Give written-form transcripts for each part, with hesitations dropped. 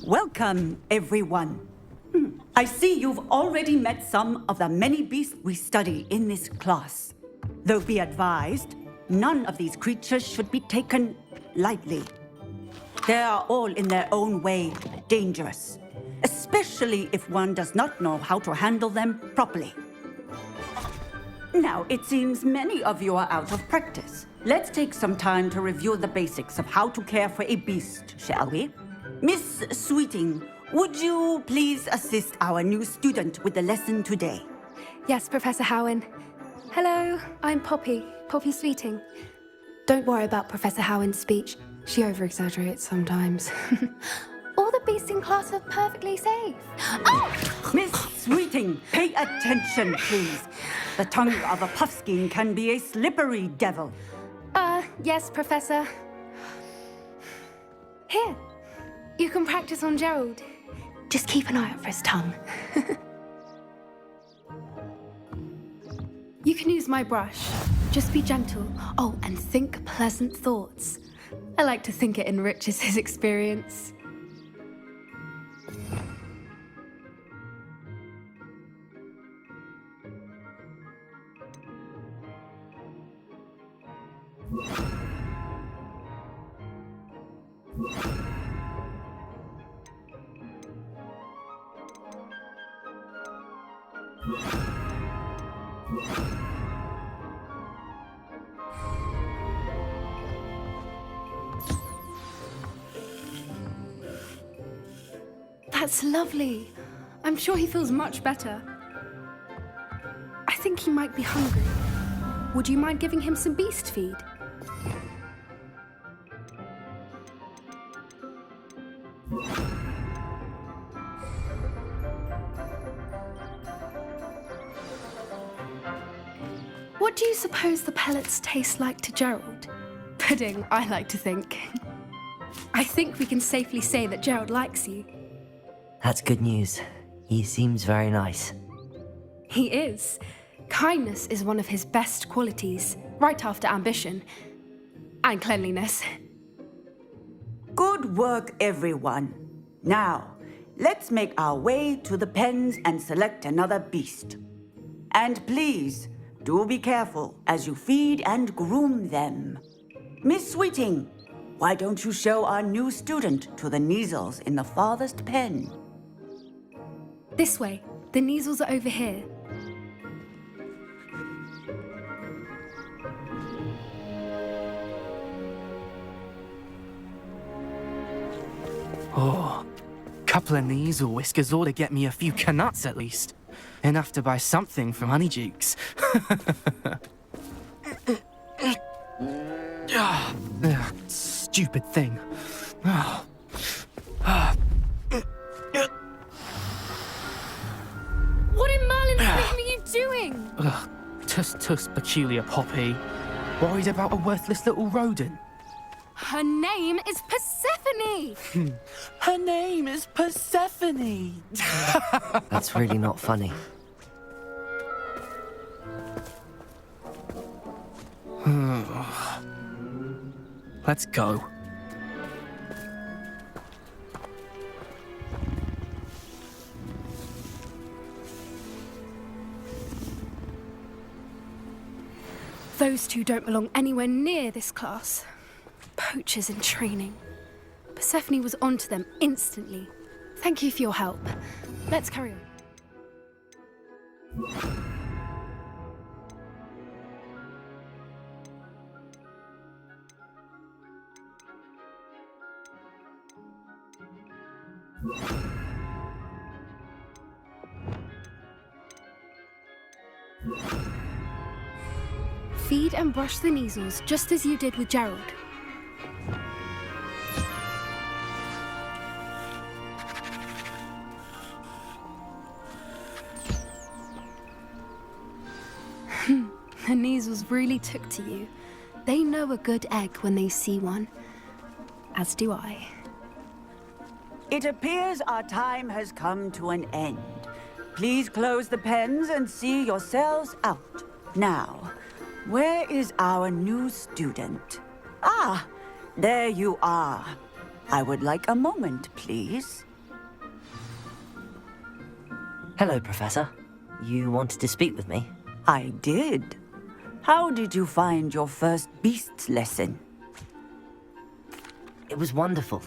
Welcome, everyone. I see you've already met some of the many beasts we study in this class. Though be advised, none of these creatures should be taken lightly. They are all in their own way dangerous, especially if one does not know how to handle them properly. Now, it seems many of you are out of practice. Let's take some time to review the basics of how to care for a beast, shall we? Miss Sweeting, would you please assist our new student with the lesson today? Yes, Professor Howen. Hello, I'm Poppy Sweeting. Don't worry about Professor Howen's speech. She over-exaggerates sometimes. All the beasts in class are perfectly safe. Oh! Miss Sweeting, pay attention, please. The tongue of a puffskein can be a slippery devil. Yes, Professor. Here, you can practice on Gerald. Just keep an eye out for his tongue. You can use my brush. Just be gentle. Oh, and think pleasant thoughts. I like to think it enriches his experience. That's lovely. I'm sure he feels much better. I think he might be hungry. Would you mind giving him some beast feed? What do you suppose the pellets taste like to Gerald? Pudding, I like to think. I think we can safely say that Gerald likes you. That's good news. He seems very nice. He is. Kindness is one of his best qualities, right after ambition. And cleanliness. Good work, everyone. Now, let's make our way to the pens and select another beast. And please, do be careful as you feed and groom them. Miss Sweeting, why don't you show our new student to the Neasels in the farthest pen? This way. The Neasels are over here. Oh, couple of Neasel whiskers ought to get me a few canuts at least. Enough to buy something from Honeydukes. Stupid thing. What in Merlin's name are you doing? Tuss, peculiar Poppy. Worried about a worthless little rodent. Her name is Persephone! Her name is Persephone! That's really not funny. Let's go. Those two don't belong anywhere near this class. Poachers in training. Persephone was onto them instantly. Thank you for your help. Let's carry on. Feed and brush the Neasels just as you did with Gerald. The Neasels really took to you. They know a good egg when they see one. As do I. It appears our time has come to an end. Please close the pens and see yourselves out. Now, where is our new student? Ah, there you are. I would like a moment, please. Hello, Professor. You wanted to speak with me? I did. How did you find your first beasts lesson? It was wonderful.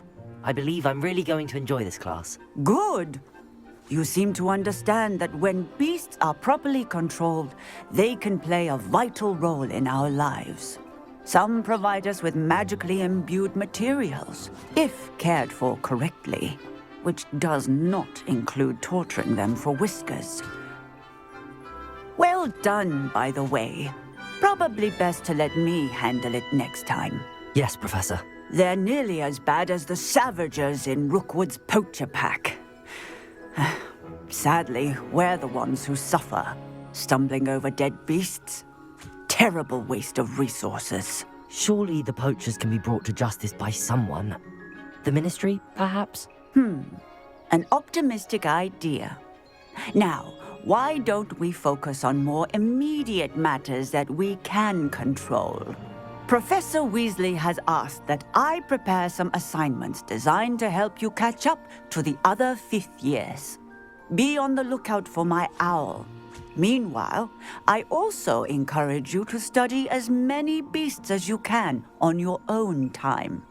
I believe I'm really going to enjoy this class. Good. You seem to understand that when beasts are properly controlled, they can play a vital role in our lives. Some provide us with magically imbued materials, if cared for correctly, which does not include torturing them for whiskers. Well done, by the way. Probably best to let me handle it next time. Yes, Professor. They're nearly as bad as the Savagers in Rookwood's poacher pack. Sadly, we're the ones who suffer, stumbling over dead beasts. Terrible waste of resources. Surely the poachers can be brought to justice by someone. The Ministry, perhaps? An optimistic idea. Now, why don't we focus on more immediate matters that we can control? Professor Weasley has asked that I prepare some assignments designed to help you catch up to the other 5th years. Be on the lookout for my owl. Meanwhile, I also encourage you to study as many beasts as you can on your own time.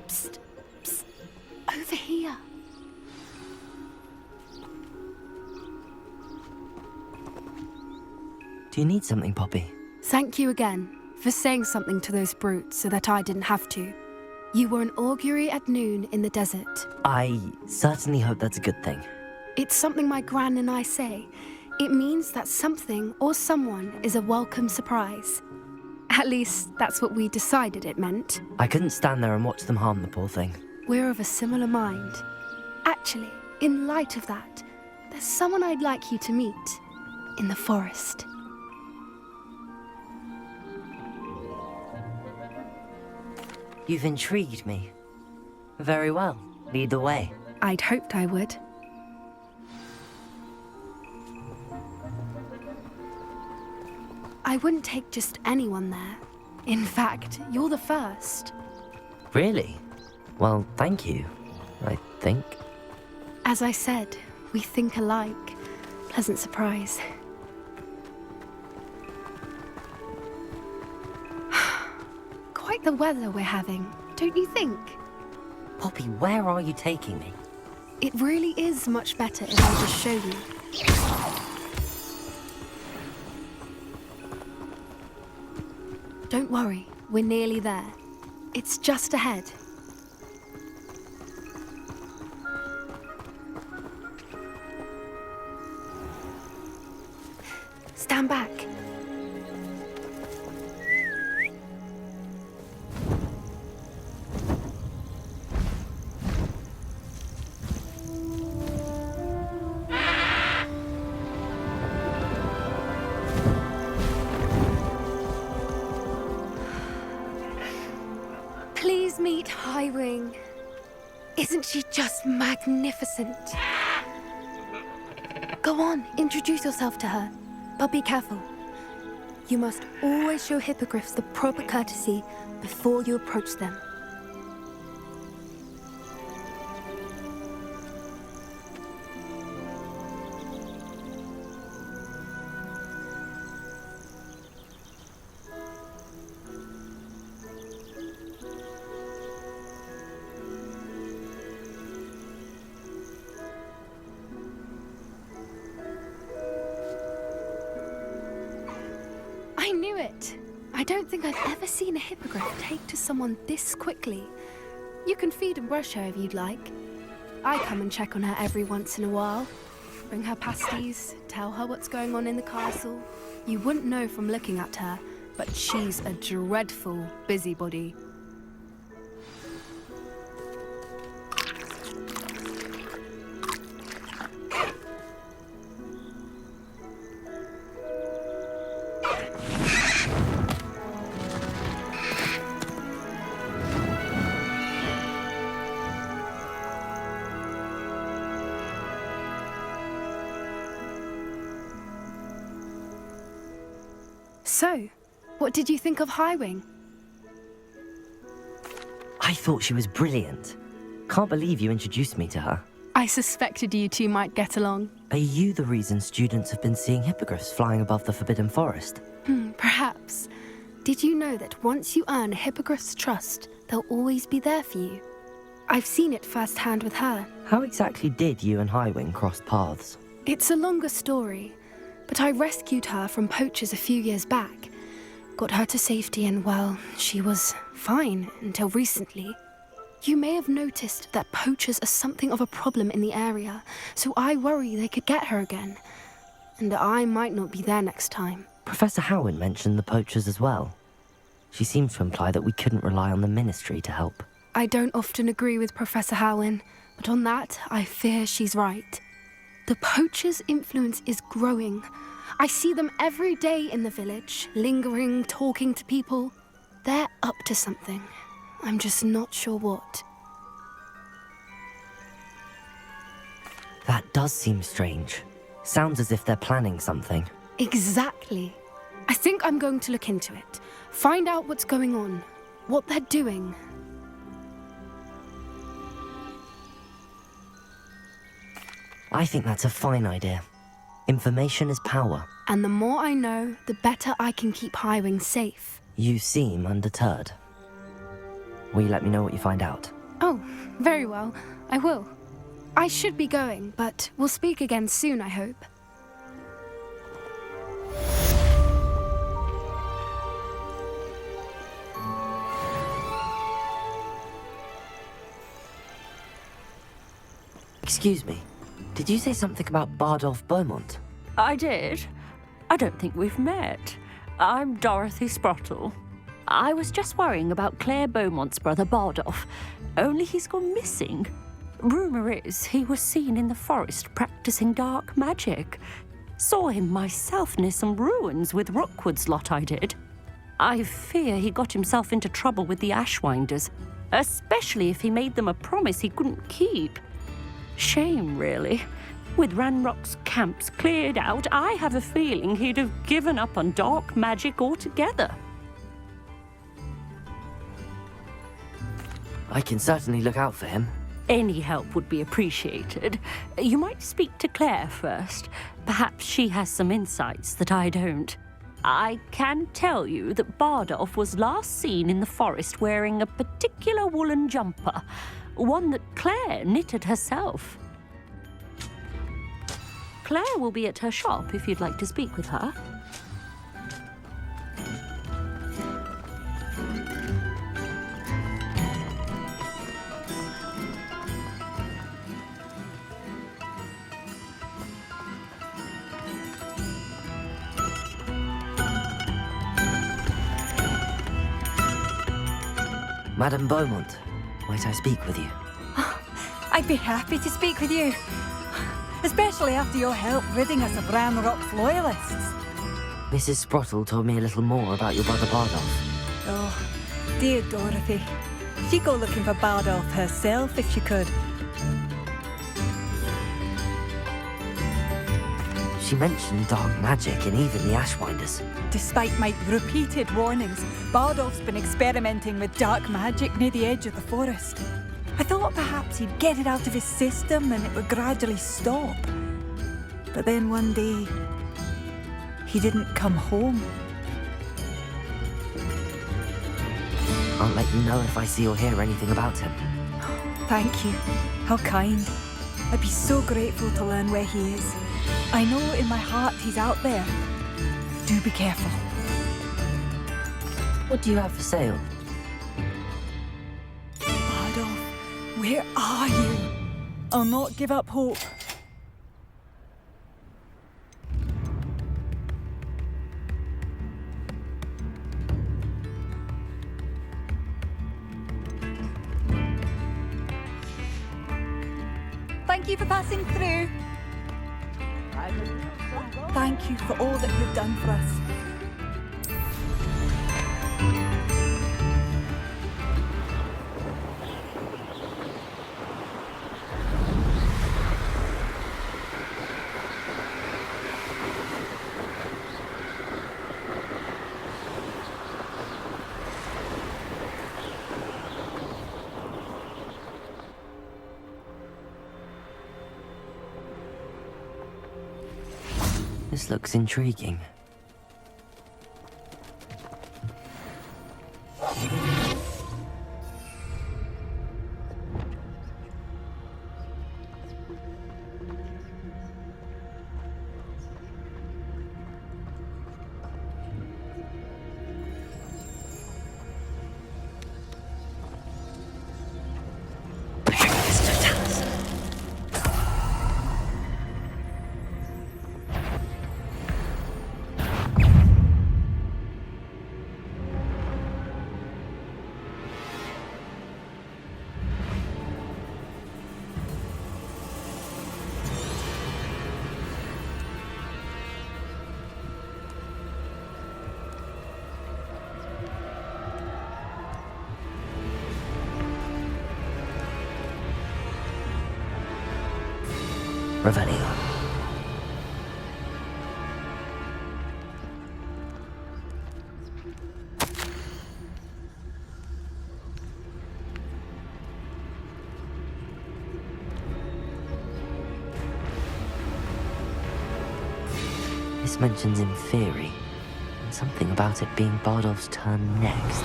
Psst, psst, over here. Do you need something, Poppy? Thank you again for saying something to those brutes so that I didn't have to. You were an augury at noon in the desert. I certainly hope that's a good thing. It's something my gran and I say. It means that something or someone is a welcome surprise. At least, that's what we decided it meant. I couldn't stand there and watch them harm the poor thing. We're of a similar mind. Actually, in light of that, there's someone I'd like you to meet in the forest. You've intrigued me. Very well. Lead the way. I'd hoped I would. I wouldn't take just anyone there. In fact, you're the first. Really? Well, thank you, I think. As I said, we think alike. Pleasant surprise. Quite the weather we're having, don't you think? Poppy, where are you taking me? It really is much better if I just show you. Don't worry, we're nearly there. It's just ahead. Stand back. Please meet Highwing. Isn't she just magnificent? Go on, introduce yourself to her. But be careful. You must always show hippogriffs the proper courtesy before you approach them. I knew it! I don't think I've ever seen a hippogriff take to someone this quickly. You can feed and brush her if you'd like. I come and check on her every once in a while. Bring her pasties, tell her what's going on in the castle. You wouldn't know from looking at her, but she's a dreadful busybody. So, what did you think of Highwing? I thought she was brilliant. Can't believe you introduced me to her. I suspected you two might get along. Are you the reason students have been seeing hippogriffs flying above the Forbidden Forest? Perhaps. Did you know that once you earn a hippogriff's trust, they'll always be there for you? I've seen it firsthand with her. How exactly did you and Highwing cross paths? It's a longer story, but I rescued her from poachers a few years back. Got her to safety and, well, she was fine until recently. You may have noticed that poachers are something of a problem in the area, so I worry they could get her again. And I might not be there next time. Professor Howin mentioned the poachers as well. She seems to imply that we couldn't rely on the Ministry to help. I don't often agree with Professor Howin, but on that, I fear she's right. The poachers' influence is growing. I see them every day in the village, lingering, talking to people. They're up to something. I'm just not sure what. That does seem strange. Sounds as if they're planning something. Exactly. I think I'm going to look into it. Find out what's going on, what they're doing. I think that's a fine idea. Information is power. And the more I know, the better I can keep Highwing safe. You seem undeterred. Will you let me know what you find out? Oh, very well. I will. I should be going, but we'll speak again soon, I hope. Excuse me. Did you say something about Bardolph Beaumont? I did. I don't think we've met. I'm Dorothy Sprottle. I was just worrying about Claire Beaumont's brother Bardolph, only he's gone missing. Rumour is he was seen in the forest practicing dark magic. Saw him myself near some ruins with Rookwood's lot I did. I fear he got himself into trouble with the Ashwinders, especially if he made them a promise he couldn't keep. Shame, really. With Ranrock's camps cleared out, I have a feeling he'd have given up on dark magic altogether. I can certainly look out for him. Any help would be appreciated. You might speak to Claire first. Perhaps she has some insights that I don't. I can tell you that Bardolph was last seen in the forest wearing a particular woolen jumper, one that Claire knitted herself. Claire will be at her shop if you'd like to speak with her. Madame Beaumont, might I speak with you? I'd be happy to speak with you. Especially after your help ridding us of Ranrock's loyalists. Mrs. Sprottle told me a little more about your brother Bardolph. Oh, dear Dorothy. She'd go looking for Bardolph herself if she could. She mentioned dark magic and even the Ashwinders. Despite my repeated warnings, Bardolph's been experimenting with dark magic near the edge of the forest. I thought perhaps he'd get it out of his system and it would gradually stop. But then one day, he didn't come home. I'll let you know if I see or hear anything about him. Thank you. How kind. I'd be so grateful to learn where he is. I know in my heart he's out there. Do be careful. What do you have for sale? Bardolph, where are you? I'll not give up hope. Thank you for passing through. Thank you for all that you've done for us. This looks intriguing. Revelio. This mentions in theory, and something about it being Bardolph's turn next.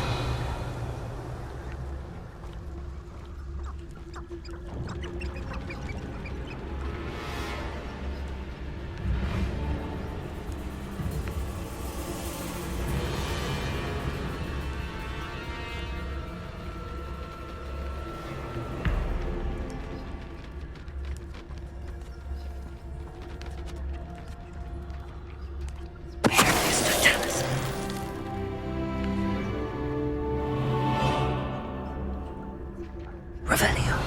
Revelio.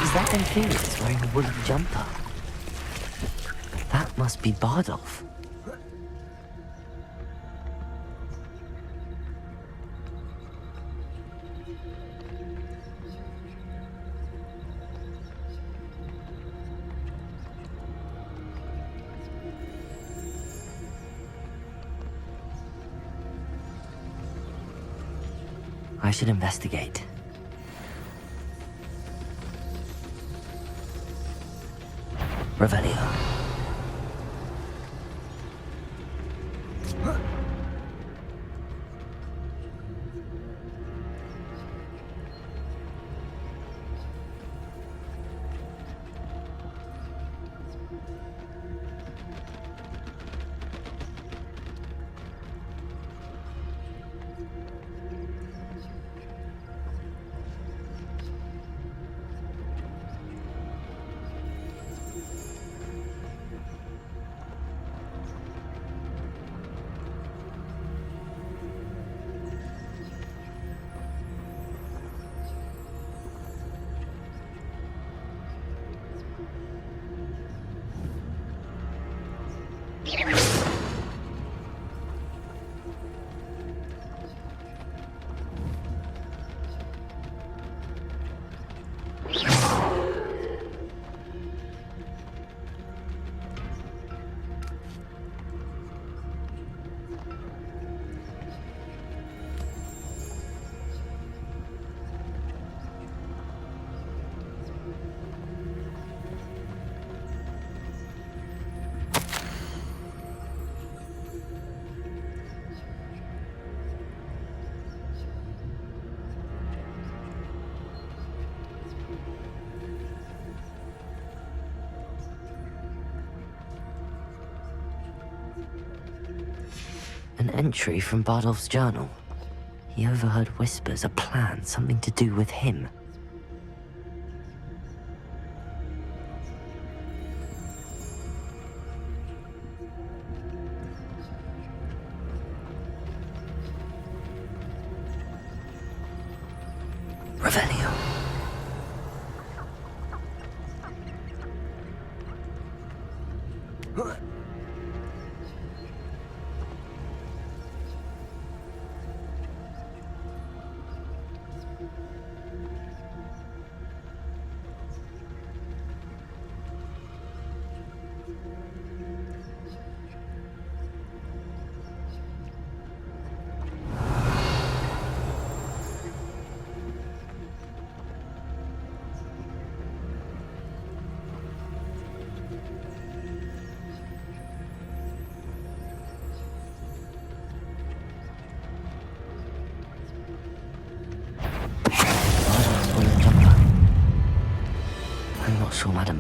Is that Inferius wearing a woolen jumper? That must be Bardolph. I should investigate. Revelio. An entry from Bardolph's journal. He overheard whispers, a plan, something to do with him. Revelio.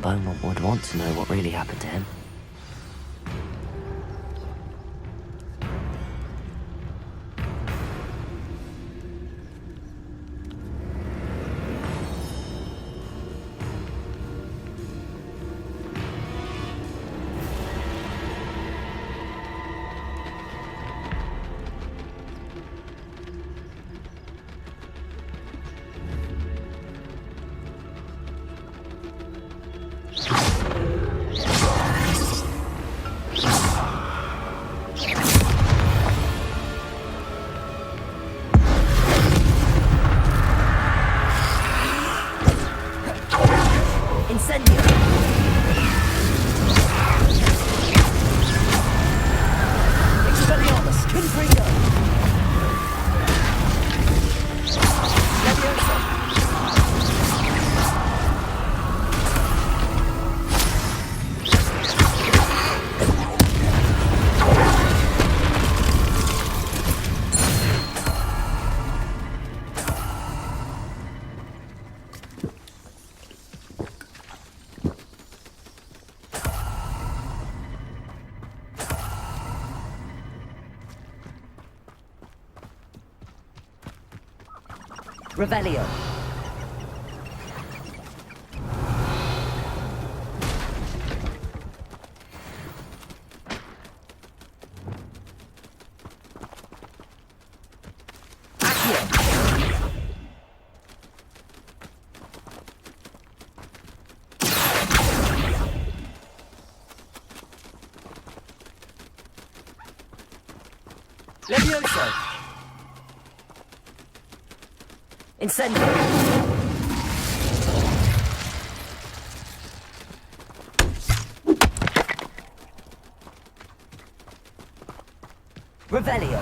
Beaumont would want to know what really happened to him. Revelio. Levioso. Incendio. Revelio.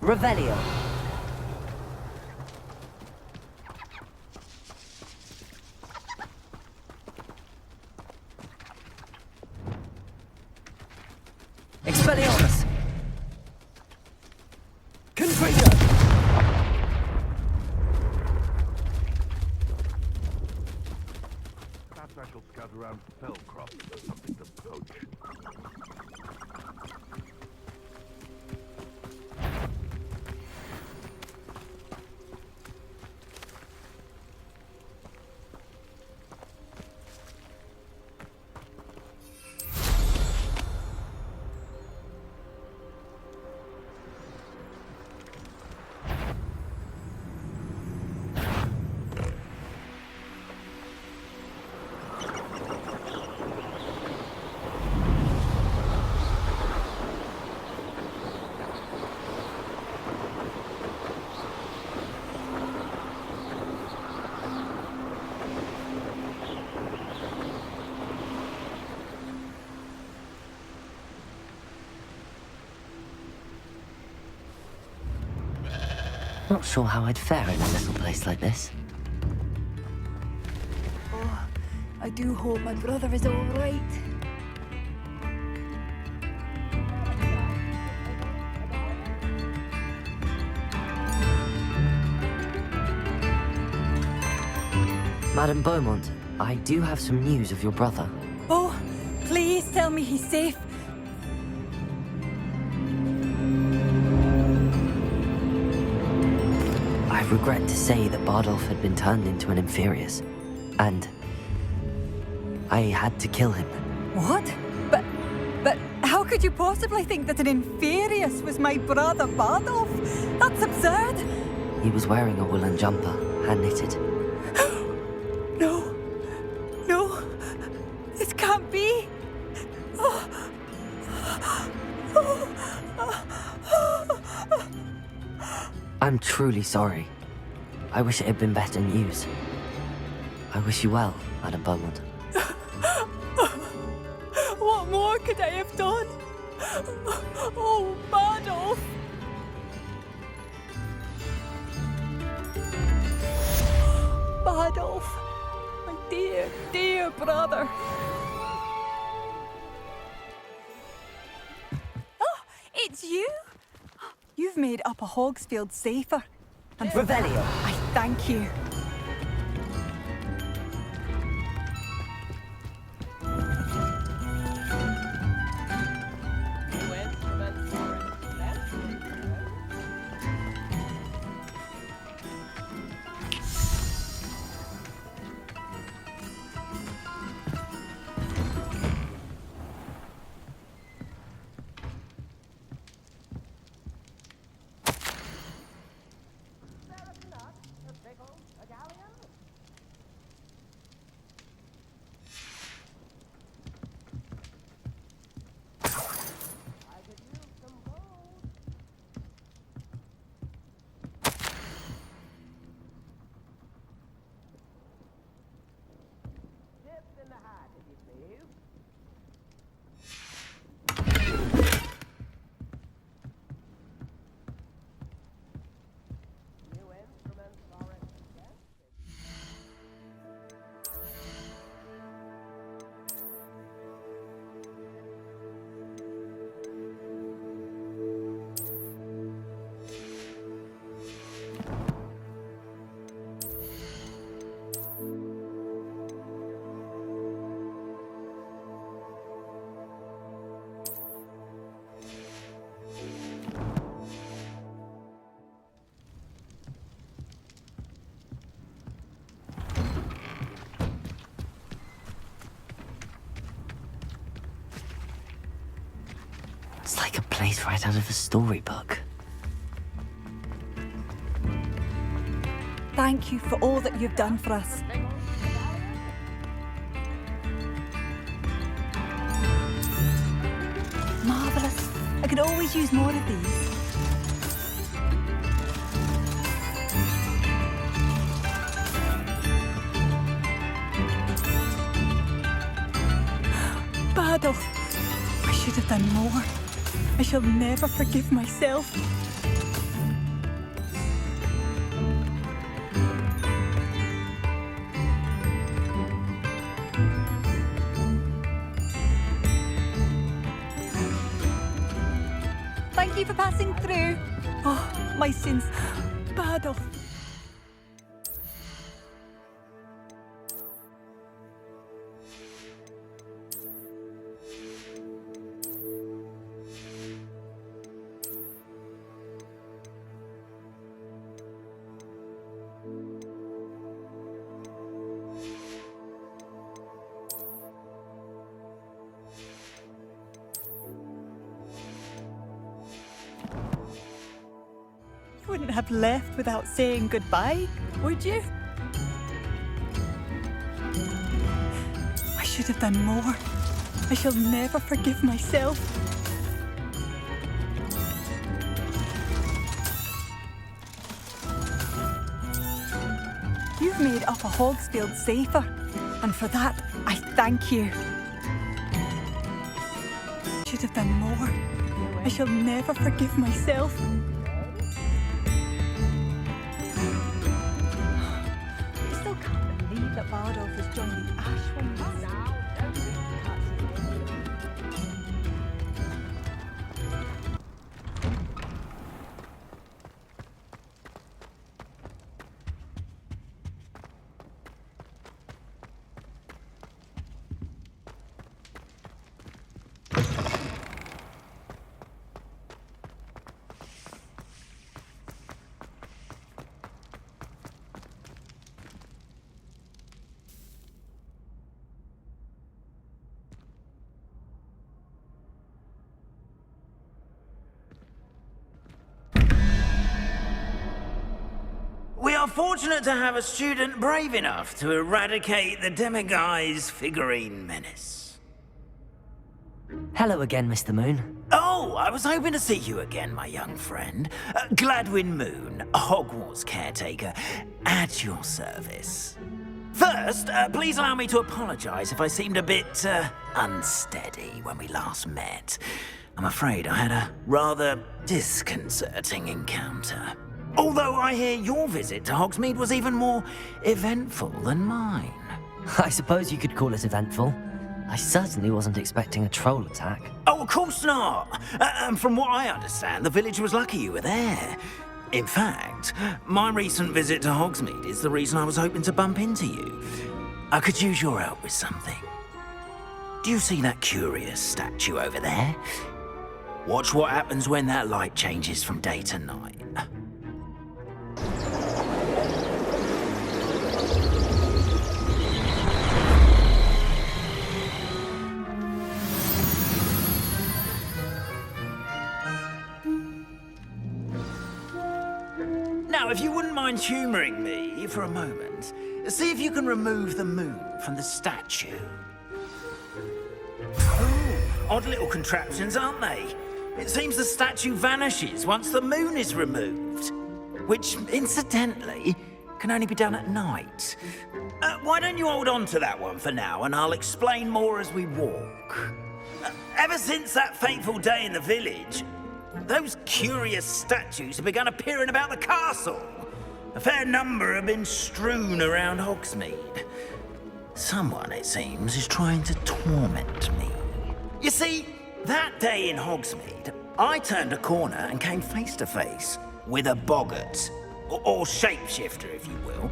Revelio. Expelliarmus. Confringo. Perhaps I shall scout around Fellcroft for something to poach. Not sure how I'd fare in a little place like this. Oh, I do hope my brother is all right. Madame Beaumont, I do have some news of your brother. Oh, please tell me he's safe. I regret to say that Bardolph had been turned into an Inferius, and I had to kill him. What? But how could you possibly think that an Inferius was my brother Bardolph? That's absurd. He was wearing a woolen jumper, hand-knitted. No. No. This can't be. I'm truly sorry. I wish it had been better news. I wish you well, Madam Beaumont. What more could I have done? Oh, Bardolph. Bardolph. My dear, dear brother. Oh, it's you? You've made Upper Hogsfield safer. And for that, Revelio. I thank you. It's like a place right out of a storybook. Thank you for all that you've done for us. Marvellous. I could always use more of these. Bardolph, I should have done more. I shall never forgive myself. Thank you for passing through. Oh, my sins. Bardolph. You wouldn't have left without saying goodbye, would you? I should have done more. I shall never forgive myself. You've made Upper Hogsfield safer, and for that, I thank you. I should have done more. I shall never forgive myself. I still can't believe that Bardolph has joined the Ashwings. fortunate to have a student brave enough to eradicate the demiguise figurine menace. Hello again, Mr. Moon. Oh, I was hoping to see you again, my young friend. Gladwin Moon, Hogwarts caretaker, at your service. First, please allow me to apologise if I seemed a bit unsteady when we last met. I'm afraid I had a rather disconcerting encounter. Although I hear your visit to Hogsmeade was even more eventful than mine. I suppose you could call it eventful. I certainly wasn't expecting a troll attack. Oh, of course not. And from what I understand, the village was lucky you were there. In fact, my recent visit to Hogsmeade is the reason I was hoping to bump into you. I could use your help with something. Do you see that curious statue over there? Watch what happens when that light changes from day to night. Now, if you wouldn't mind humouring me for a moment, see if you can remove the moon from the statue. Ooh, odd little contraptions, aren't they? It seems the statue vanishes once the moon is removed, which, incidentally, can only be done at night. Why don't you hold on to that one for now, and I'll explain more as we walk. Ever since that fateful day in the village, those curious statues have begun appearing about the castle. A fair number have been strewn around Hogsmeade. Someone, it seems, is trying to torment me. You see, that day in Hogsmeade, I turned a corner and came face to face with a boggart, or shapeshifter, if you will,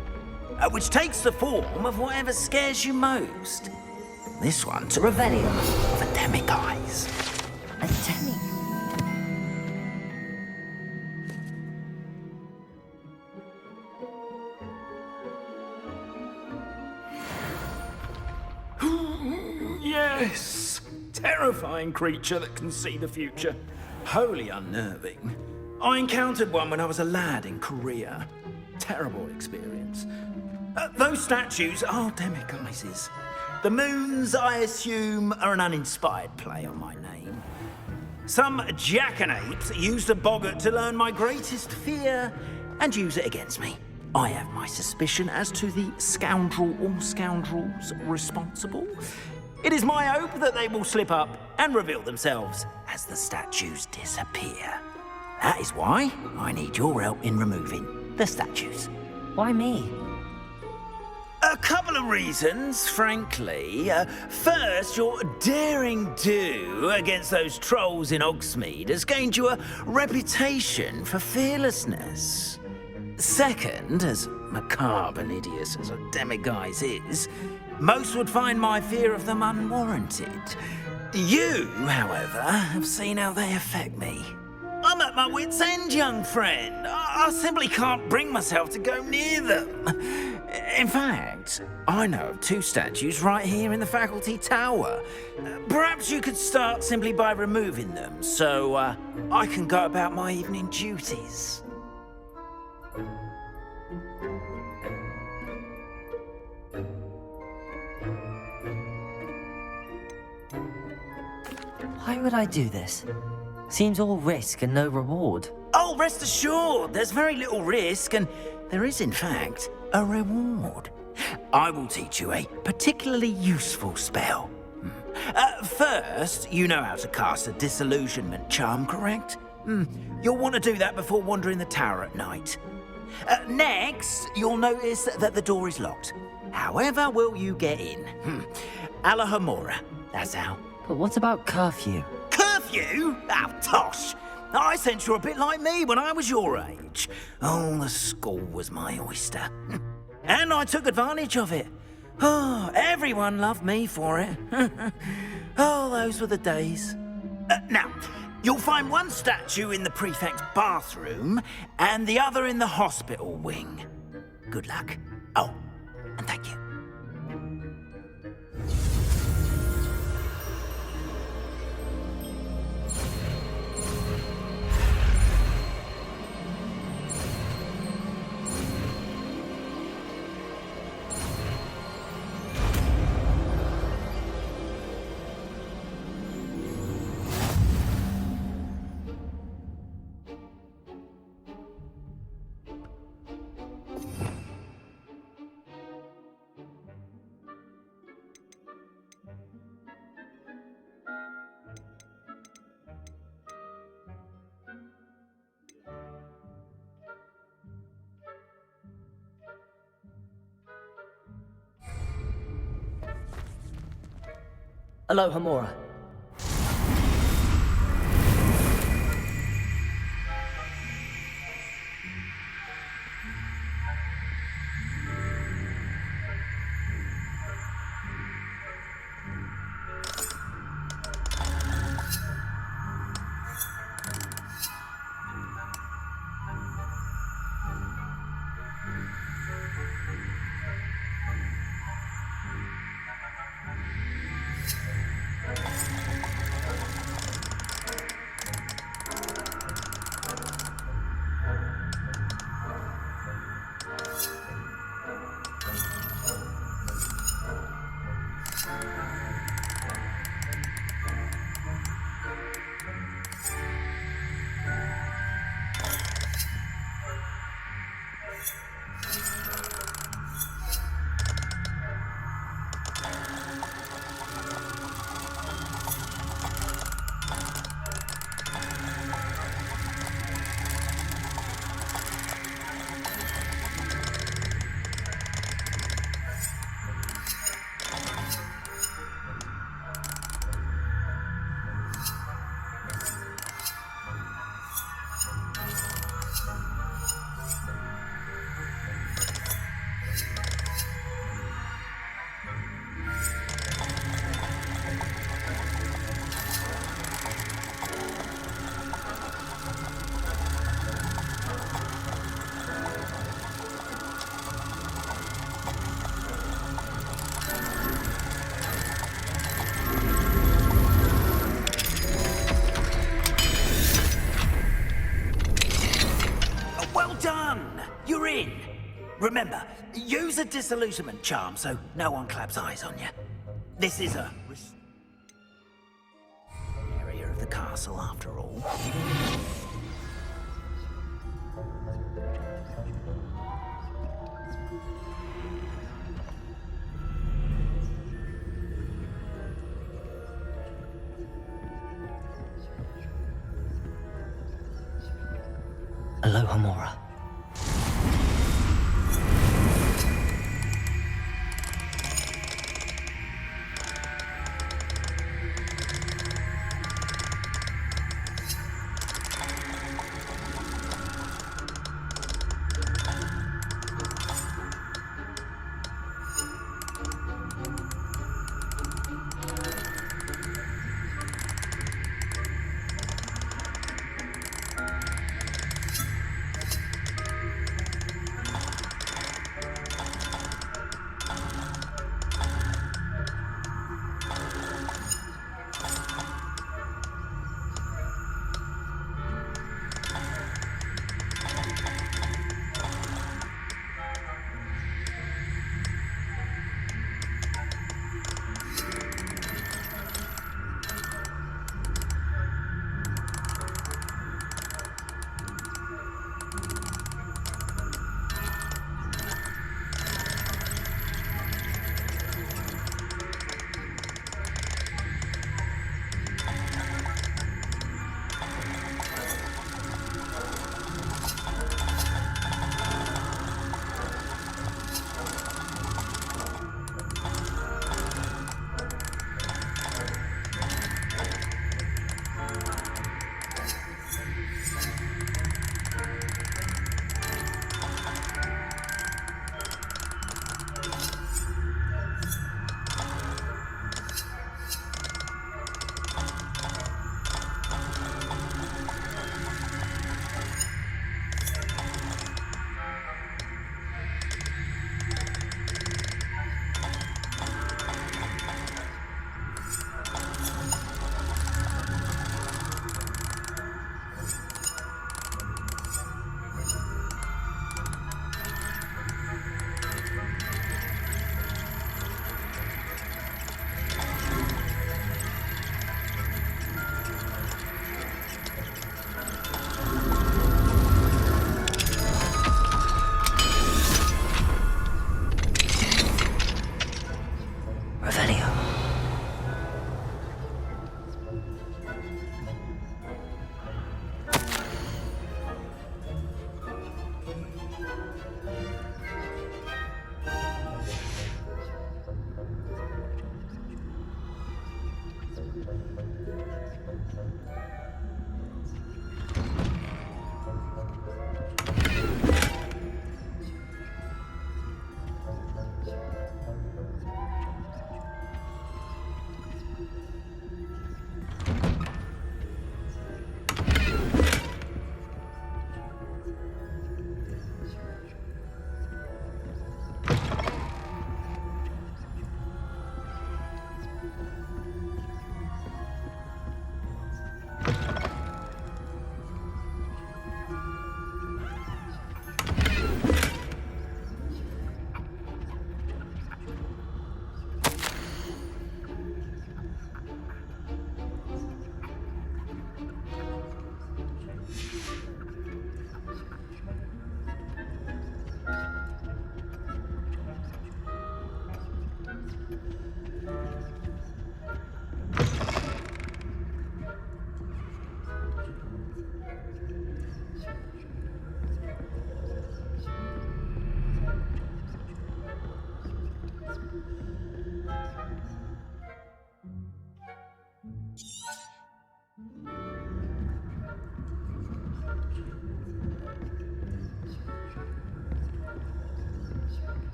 which takes the form of whatever scares you most. This one took Revelio. of a demiguise. A demi. Yes! Terrifying creature that can see the future. Wholly unnerving. I encountered one when I was a lad in Korea. Terrible experience. Those statues are demiguises. The moons, I assume, are an uninspired play on my name. Some jackanapes used a boggart to learn my greatest fear and use it against me. I have my suspicion as to the scoundrel or scoundrels responsible. It is my hope that they will slip up and reveal themselves as the statues disappear. That is why I need your help in removing the statues. Why me? A couple of reasons, frankly. First, your daring do against those trolls in Hogsmeade has gained you a reputation for fearlessness. Second, as macabre and hideous as a demiguise is, most would find my fear of them unwarranted. You, however, have seen how they affect me. I'm at my wit's end, young friend. I simply can't bring myself to go near them. In fact, I know of two statues right here in the faculty tower. Perhaps you could start simply by removing them, so I can go about my evening duties. Why would I do this? Seems all risk and no reward. Oh, rest assured, there's very little risk, and there is, in fact, a reward. I will teach you a particularly useful spell. First, you know how to cast a disillusionment charm, correct? You'll want to do that before wandering the tower at night. Next, you'll notice that the door is locked. However will you get in? Alahomora, that's how. But what about curfew? Curfew? Oh, tosh! I sense you're a bit like me when I was your age. Oh, the school was my oyster. And I took advantage of it. Oh, everyone loved me for it. Oh, those were the days. Now, you'll find one statue in the prefect's bathroom and the other in the hospital wing. Good luck. Oh, and thank you. Aloha Mora. You're in. Remember, use a disillusionment charm so no one claps eyes on you. This is a area of the castle, after all. Aloha Mora.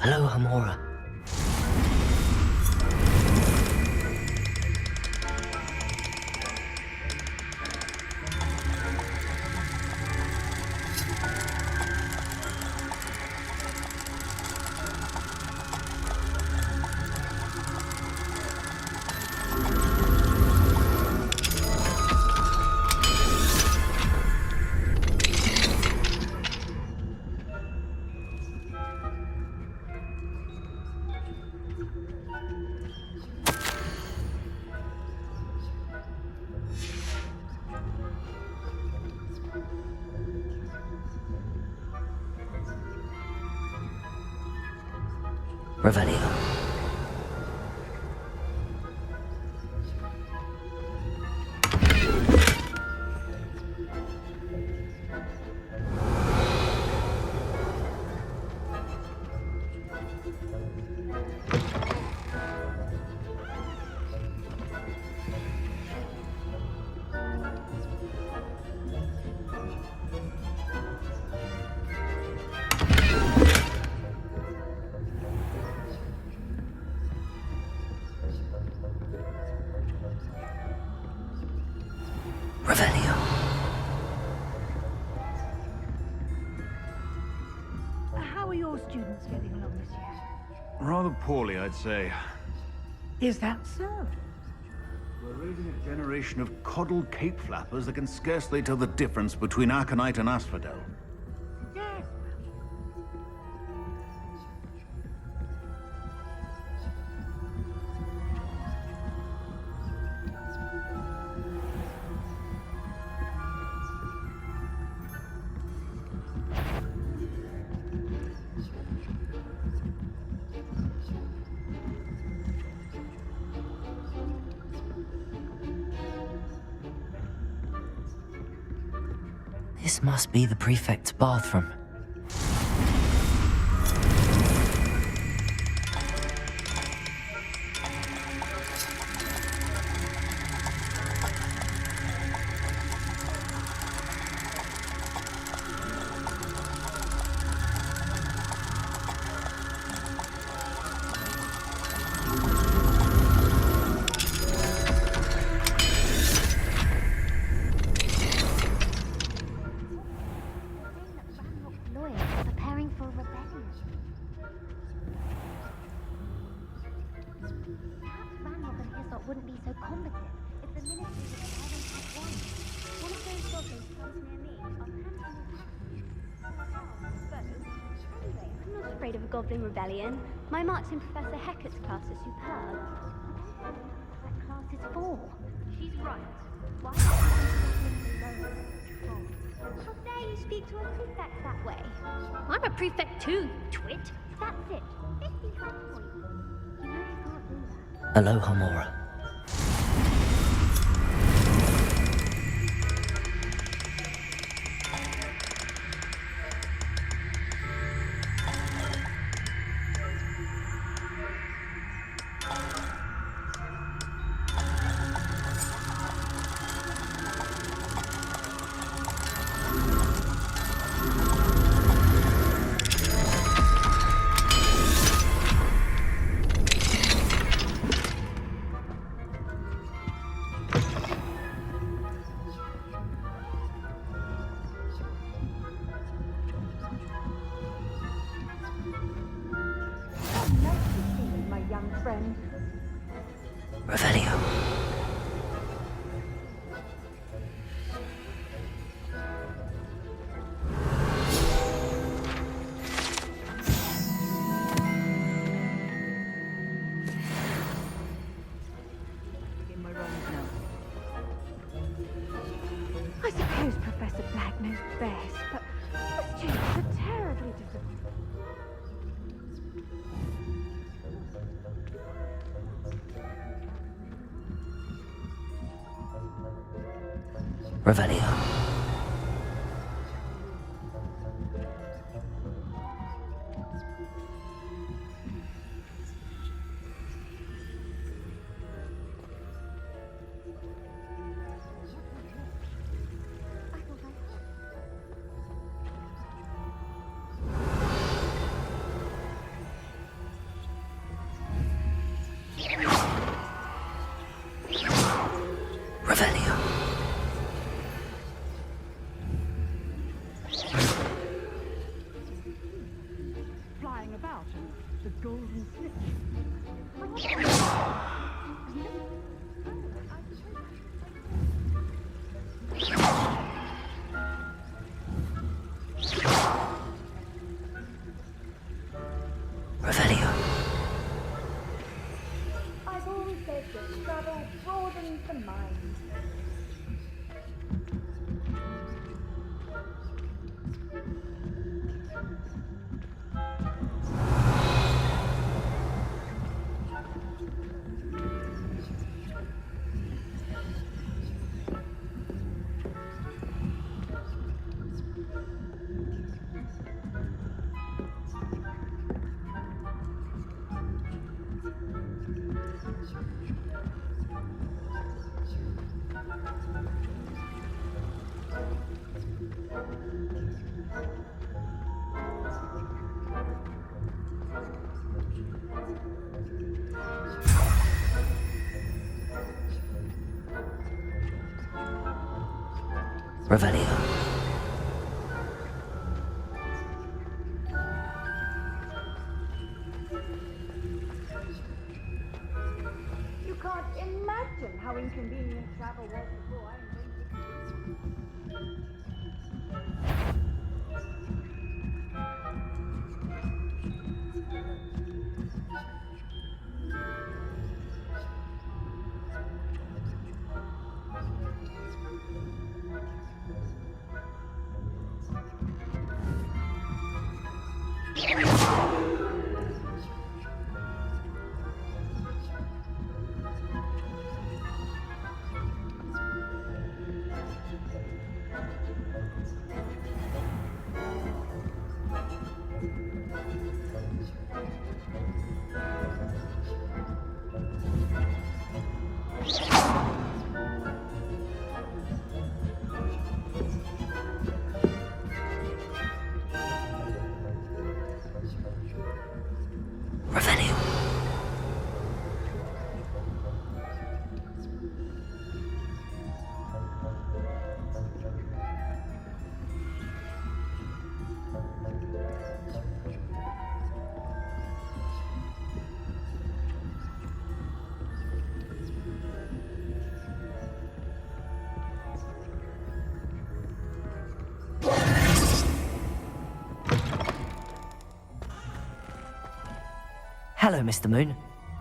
Hello, Hamora. Revelio. Revelio. How are your students getting along this year? Rather poorly, I'd say. Is that so? We're raising a generation of coddled cape flappers that can scarcely tell the difference between Aconite and Asphodel. Yes. This must be the prefect's bathroom. Preparing for rebellion. Perhaps Ranrock and Hyssop wouldn't be so combative if the ministry of the parents had won. One of those goblins comes near me, I'll hand him his hat. Anyway, I'm not afraid of a goblin rebellion. My marks in Professor Hecat's class are superb. That class is 4. She's right. Why not how dare you speak to a prefect that way? I'm a prefect too, twit. That's it. 50 half points. You know you can't do that. Hello, Hamora. Revelio. I suppose Professor Black knows best, but the students are terribly difficult. Revelio. Revelio. Flying about, the golden slip. Revelio. I've always said that travel broadens the mind. Revelio. You can't imagine how inconvenient travel was before I invented it. Revelio. Hello, Mr. Moon.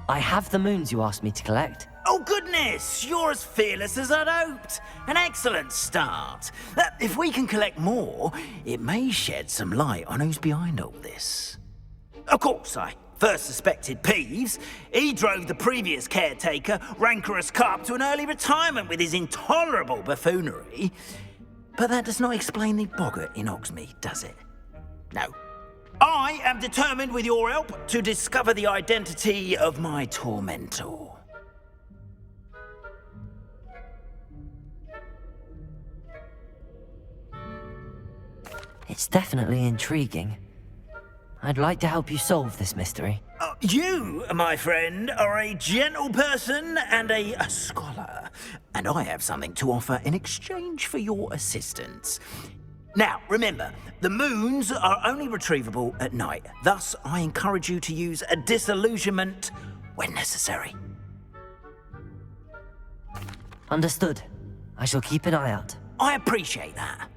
I have the moons you asked me to collect. Oh, goodness! You're as fearless as I'd hoped. An excellent start. If we can collect more, it may shed some light on who's behind all this. Of course, I first suspected Peeves. He drove the previous caretaker, Rancorous Carp, to an early retirement with his intolerable buffoonery. But that does not explain the boggart in Hogsmeade, does it? No. I am determined, with your help, to discover the identity of my tormentor. It's definitely intriguing. I'd like to help you solve this mystery. You, my friend, are a gentle person and a scholar, and I have something to offer in exchange for your assistance. Now, remember, the moons are only retrievable at night. Thus, I encourage you to use a disillusionment when necessary. Understood. I shall keep an eye out. I appreciate that.